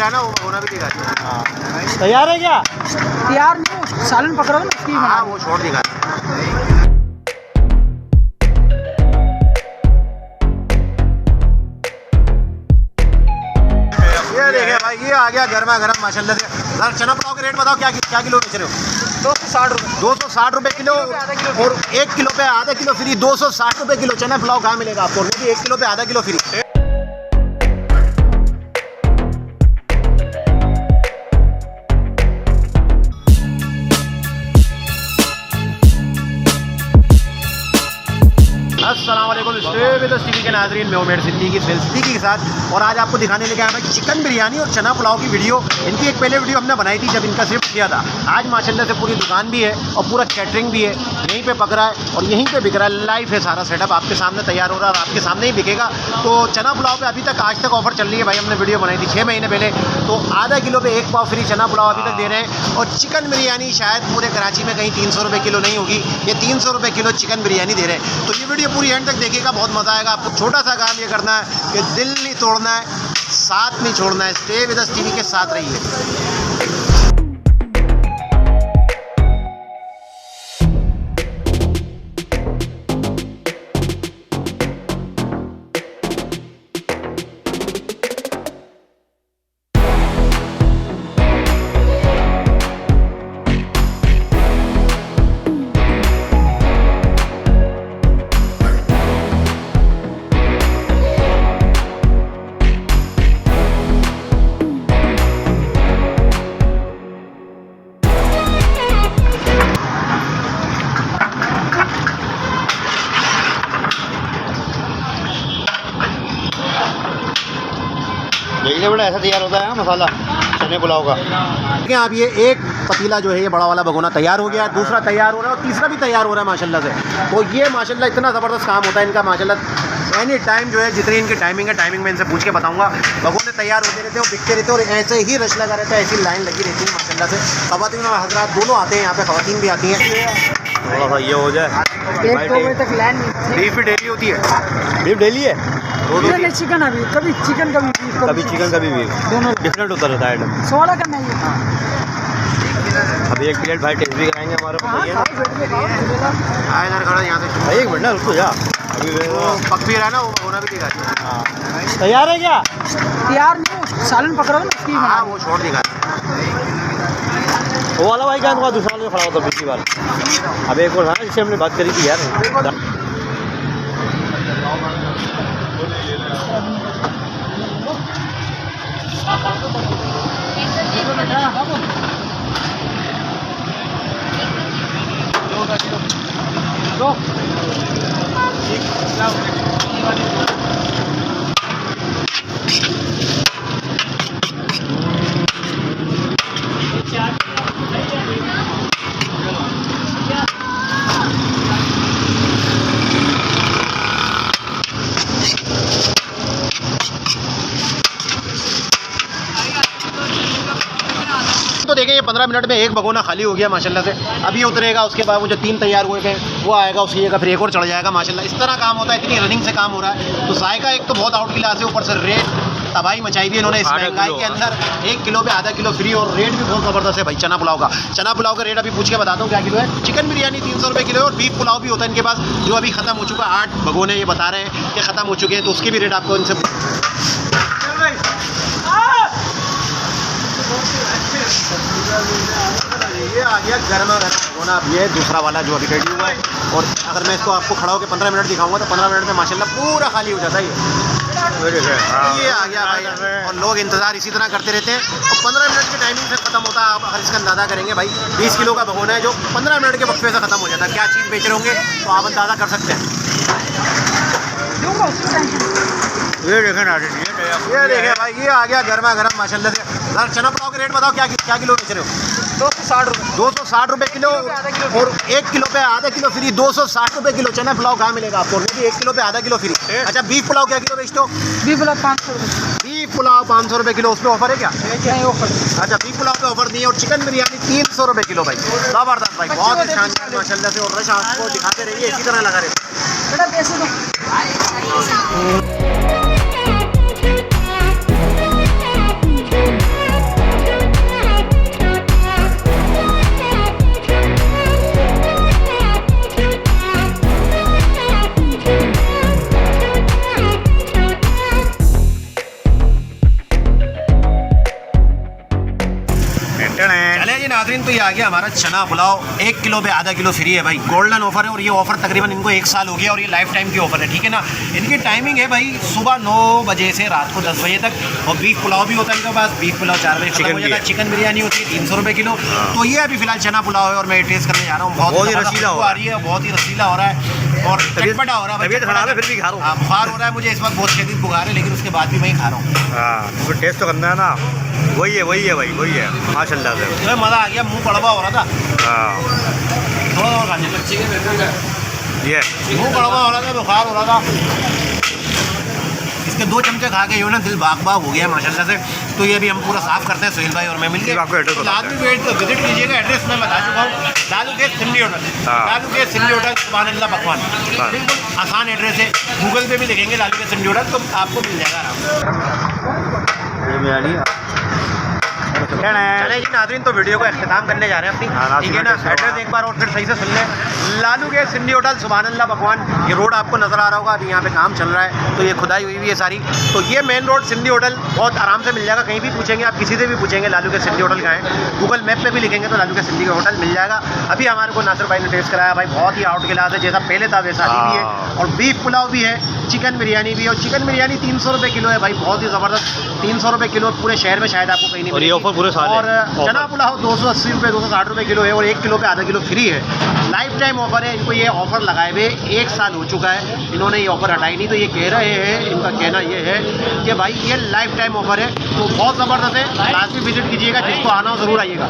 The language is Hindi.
रहा है ना, वो भगोना भी दिखा दो। तैयार है क्या? तैयार नहीं, सालन पकड़ो ना उसकी। हाँ वो छोड़ दिखा। ये देखिए भाई, ये आ गया गर्मा गर्म माशाल्लाह से। सर चना पुलाव के रेट बताओ, क्या किलो बेच रहे हो? 260 रुपये। 260 रुपये किलो, और 1 किलो पे आधा किलो फ्री। 260 रुपये किलो चना पुलाव कहाँ मिलेगा आपको? 1 किलो पे आधा किलो फ्री। अस्सलाम वालेकुम टीवी के नाज़रीन, मैं उमेर सिद्दीकी सिद्दीकी के साथ, और आज आपको दिखाने लगे भाई चिकन बिरयानी और चना पुलाव की वीडियो। इनकी एक पहले वीडियो हमने बनाई थी जब इनका शिफ्ट किया था। आज माशाल्लाह से पूरी दुकान भी है और पूरा कैटरिंग भी है, यहीं पे पक रहा है और यहीं पे बिक रहा है। लाइव है सारा सेटअप, आपके सामने तैयार हो रहा है और आपके सामने ही बिकेगा। तो चना पुलाव पे अभी तक आज तक ऑफर चल रही है भाई। हमने वीडियो बनाई थी 6 महीने पहले, तो आधा किलो पे 1 पाव फ्री चना पुलाव अभी तक दे रहे हैं। और चिकन बिरयानी शायद पूरे कराची में कहीं 300 रुपये किलो नहीं होगी, ये 300 रुपये किलो चिकन बिरयानी दे रहे हैं। तो ये वीडियो पूरी एंड तक देखिएगा, बहुत मज़ा आएगा आपको। छोटा सा काम ये करना है कि दिल नहीं तोड़ना है, साथ नहीं छोड़ना है। स्टे विद अस टीवी के साथ रहिए। देखिए बड़ा ऐसा तैयार होता है मसाला चने पुलाव का। देखिए आप, ये एक पतीला जो है ये बड़ा वाला भगोना तैयार हो गया, दूसरा तैयार हो रहा है और तीसरा भी तैयार हो रहा है माशाल्लाह से। तो ये माशाल्लाह इतना ज़बरदस्त काम होता है इनका माशाल्लाह। एनी टाइम जो है, जितनी इनकी टाइमिंग है, टाइमिंग में इनसे पूछ के बताऊंगा। भगोने तैयार होते रहते हैं और बिकते रहते हैं और ऐसे ही रश लगा रहता है, ऐसी लाइन लगी रहती है माशाल्लाह से। ख़वातीन और हज़रात दोनों आते हैं यहाँ पे, ख़वातीन भी आती हैं। थोड़ा सा ये हो जाए, 1-2 बजे तक लाइन। बीफ भी डेली होती है? बीफ डेली है? चिकन अभी कभी चिकन कभी बीफ, कभी चिकन कभी बीफ, दोनों डिफरेंट होता रहता है आइटम। 16 का नहीं है। अभी एक प्लेट भाई टेस्ट भी कराएंगे हमारे को। इधर खड़ा यहाँ से भाई एक मिनट ना रुको जा, अभी वो पक भी रहा है ना, वो भगोना भी दिखा दो। तैयार है क्या? तैयार नहीं, सालन पकड़ो ना उसकी। हाँ वो छोड़ दिखा। वो वाला भाई क्या दूसरा वाला खड़ा होता पिछली बार। अब एक और था जिससे हमने बात करी थी यार। तो देखें ये 15 मिनट में एक भगोना खाली हो गया माशाल्लाह से। अभी उतरेगा, उसके बाद वो जो 3 तैयार हुए थे वो आएगा, उसकी जगह फिर एक और चढ़ जाएगा माशाल्लाह। इस तरह काम होता है, इतनी रनिंग से काम हो रहा है। तो जायका एक तो बहुत आउट क्लास है, ऊपर से रेट तबाही मचाई हुई है इन्होंने इस महंगाई के अंदर। 1 किलो पे आधा किलो फ्री और रेट भी बहुत ज़बरदस्त है भाई चना पुलाव का। चना पुलाव का रेट अभी पूछ के बताता हूँ क्या किलो है। चिकन बिरयानी 300 रुपये किलो है और बीफ पुलाव भी होता है इनके पास, जो अभी ख़त्म हो चुका है। 8 भगोने ये बता रहे हैं कि ख़त्म हो चुके हैं, तो उसकी भी रेट आपको इनसे। ये आ गया गर्मा गर्म भगोना। ये दूसरा वाला जो अभी रेडी हुआ है, और अगर मैं इसको आपको खड़ा होकर 15 मिनट दिखाऊंगा तो 15 मिनट में माशाल्लाह पूरा खाली हो जाता है ये आ गया भाई। और लोग इंतज़ार इसी तरह करते रहते हैं और 15 मिनट की टाइमिंग से ख़त्म होता है। आप अगर इसका अंदाज़ा करेंगे भाई, 20 किलो का भगोना है जो 15 मिनट के वक्फे से ख़त्म हो जाता है। क्या चीज़ बेच रहे होंगे तो आप अंदाज़ा कर सकते हैं। ये देखें ना, ये देखें भाई, ये आ गया गर्मा गर्म माशाल्लाह से। सर चना पुलाव के रेट बताओ, क्या किलो बेच रहे हो? 260 रुपये। 260 रुपये किलो, और 1 किलो पे आधा किलो फ्री। 260 रुपये किलो चना पुलाव कहाँ मिलेगा आपको? 1 किलो पे आधा किलो फ्री। अच्छा बीफ पुलाव क्या किलो बेचते हो? बीफ पुलाव 500 रुपये। बीफ पुलाव 500 रुपये किलो, उस पर ऑफर है क्या? नहीं ऑफर। अच्छा बीफ पुलाव पे ऑफर नहीं है। और चिकन बिरयानी 300 रुपये किलो भाई, ज़बरदस्त भाई, बहुत ही शानदार माशाल्लाह से। और रश आपको दिखाते रहिए, इसी तरह लगा रहे। बेटा पैसे दो। आ गया हमारा चना पुलाव, 1 किलो पे आधा किलो फ्री है भाई। गोल्डन ऑफर है और ये ऑफर तकरीबन इनको 1 साल हो गया और ये लाइफ टाइम की ऑफर है, ठीक है ना। इनकी टाइमिंग है भाई सुबह 9 बजे से रात को 10 बजे तक। और बीफ पुलाव भी होता है इनके पास, बीफ पुलाव 4 बजे खत्म हो जाता है। चिकन बिरयानी होती है 300 रुपये किलो। तो ये अभी फिलहाल चना पुलाव है और मैं टेस्ट करने जा रहा हूँ। बहुत ही रसीला हो आ रही है, बहुत ही रसीला हो रहा है और चटपटा हो रहा है। तबीयत खराब है फिर भी खा रहा हूँ। बुखार हो रहा है मुझे इस वक्त, बहुत शदीद बुखार है, लेकिन उसके बाद भी मैं खा रहा हूँ। हाँ, तो टेस्ट तो करना है ना। वही है भाई, वही है माशाल्लाह से। तो मज़ा आ गया, मुँह कड़वा हो रहा था। हाँ, थोड़ा और खाने का, ये मुँह कड़वा हो रहा था, बुखार हो रहा था। इसके 2 चमचे खा के ना दिल बाग बाग हो गया माशाल्लाह से। तो ये भी हम पूरा साफ करते हैं, सोहेल भाई और मैं मिलके। आपको एड्रेस बता लालू गेट विजिट कीजिएगा, एड्रेस मैं बता चुका हूँ। Lalu gate Sindhi hotel, Lalu gate Sindhi hotel, सुभान अल्लाह पकवान। बिल्कुल आसान एड्रेस है, गूगल पे भी लिखेंगे लालू गेट सिंधी होटल तो आपको मिल जाएगा आराम। चले जी नाज़रीन, तो वीडियो को अख्तिताम करने जा रहे हैं अपनी, ठीक है ना। एड्रेस एक बार और फिर सही से सुन लें। लालू गेट सिंधी होटल, सुभान अल्लाह पकवान। ये रोड आपको नज़र आ रहा होगा, अभी यहाँ पे काम चल रहा है तो ये खुदाई हुई हुई है सारी। तो ये मेन रोड सिंधी होटल बहुत आराम से मिल जाएगा। कहीं भी पूछेंगे आप, किसी से भी पूछेंगे लालू गेट सिंधी होटल कहाँ है, गूगल मैप पे भी लिखेंगे तो लालू गेट सिंधी होटल मिल जाएगा। अभी हमारे को नासिर भाई ने टेस्ट कराया भाई, बहुत ही आउट क्लास है, जैसा पहले था वैसा अभी भी है। और बीफ पुलाव भी है, चिकन बिरयानी भी है। और चिकन बिरयानी 300 रुपये किलो है भाई, बहुत ही ज़बरदस्त। 300 रुपये किलो पूरे शहर में शायद आपको कहीं नहीं मिलेगी। और ये ऑफर पूरे साल है। और चना पुलाव 280 रुपये 260 रुपये किलो है और 1 किलो पे आधा किलो फ्री है। लाइफ टाइम ऑफर है। इनको ये ऑफर लगाए हुए 1 साल हो चुका है, इन्होंने ये ऑफर हटाई नहीं। तो ये कह रहे हैं, इनका कहना ये है कि भाई ये लाइफ टाइम ऑफर है, तो बहुत ज़बरदस्त है। लास्ट में विजिट कीजिएगा, जिसको आना हो ज़रूर आइएगा।